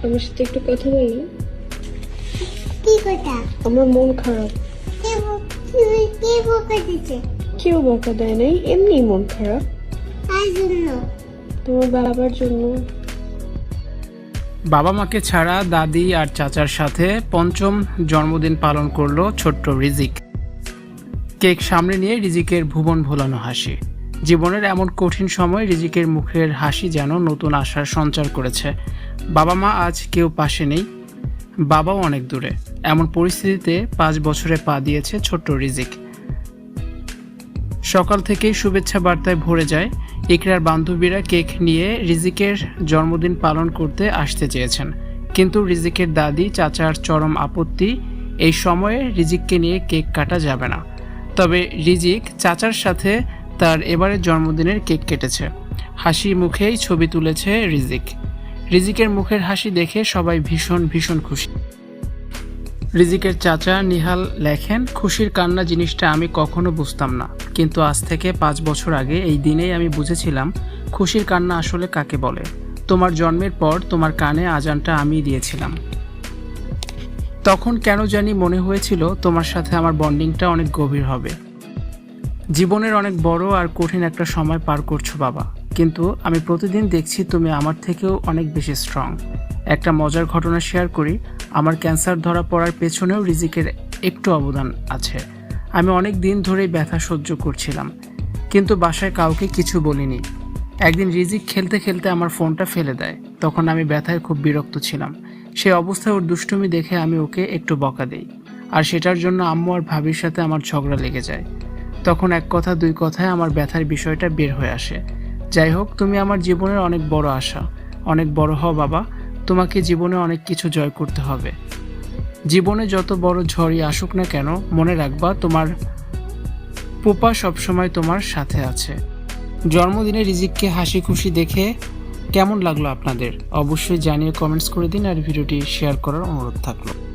আমার সাথে একটু কথা বলো। কি কথা? আমার মন খারাপ। কে বকা দিচ্ছে? কেউ বকা দেয় নাই, এমনি মন খারাপ। তার জন্য তোমার বাবার জন্য। বাবা মাকে ছাড়া দাদি আর চাচার সাথে পঞ্চম জন্মদিন পালন করলো ছোট্ট রিজিক। কেক সামনে নিয়ে রিজিকের ভুবন ভোলানো হাসি। জীবনের এমন কঠিন সময় রিজিকের মুখের হাসি যেন নতুন আশার সঞ্চার করেছে। বাবা মা আজ কেউ পাশে নেই, বাবাও অনেক দূরে। এমন পরিস্থিতিতে 5 বছরে পা দিয়েছে ছোট্ট রিজিক। সকাল থেকেই শুভেচ্ছা বার্তায় ভরে যায়। ইকরার বান্ধবীরা কেক নিয়ে রিজিকের জন্মদিন পালন করতে আসতে চেয়েছেন, কিন্তু রিজিকের দাদি চাচার চরম আপত্তি। এই সময়ে রিজিককে নিয়ে কেক কাটা যাবে না। তবে রিজিক চাচার সাথে তার এবারের জন্মদিনের কেক কেটেছে। হাসি মুখেই ছবি তুলেছে রিজিক। রিজিকের মুখের হাসি দেখে সবাই ভীষণ ভীষণ খুশি। রিজিকের চাচা নিহাল লেখেন, খুশির কান্না জিনিসটা আমি কখনো বুঝতাম না, কিন্তু আজ থেকে 5 বছর আগে এই দিনেই আমি বুঝেছিলাম খুশির কান্না আসলে কাকে বলে। তোমার জন্মের পর তোমার কানে আজানটা আমি দিয়েছিলাম। তখন কেন জানি মনে হয়েছিল তোমার সাথে আমার বন্ডিংটা অনেক গভীর হবে। জীবনের অনেক বড় আর কঠিন একটা সময় পার করছো বাবা, কিন্তু আমি প্রতিদিন দেখছি তুমি আমার থেকেও অনেক বেশি স্ট্রং। একটা মজার ঘটনা শেয়ার করি। আমার ক্যান্সার ধরা পড়ার পেছনেও রিজিকের একটু অবদান আছে। আমি অনেক দিন ধরেই ব্যথা সহ্য করছিলাম, কিন্তু বাসায় কাউকে কিছু বলিনি। একদিন রিজিক খেলতে খেলতে আমার ফোনটা ফেলে দেয়। তখন আমি ব্যথায় খুব বিরক্ত ছিলাম। সেই অবস্থায় ওর দুষ্টুমি দেখে আমি ওকে একটু বকা দিই, আর সেটার জন্য আম্মু আর ভাবির সাথে আমার ঝগড়া লেগে যায়। তখন এক কথা দুই কথায় আমার ব্যথার বিষয়টা বের হয়ে আসে। যাই হোক, তুমি আমার জীবনের অনেক বড় আশা। অনেক বড় হও বাবা, তোমাকে জীবনে অনেক কিছু জয় করতে হবে। জীবনে যত বড় ঝড়ই আসুক না কেন, মনে রাখবা তোমার পোপা সবসময় তোমার সাথে আছে। জন্মদিনে রিজিককে হাসি খুশি দেখে কেমন লাগলো আপনাদের? অবশ্যই জানিয়ে কমেন্টস করে দিন, আর ভিডিওটি শেয়ার করার অনুরোধ থাকলো।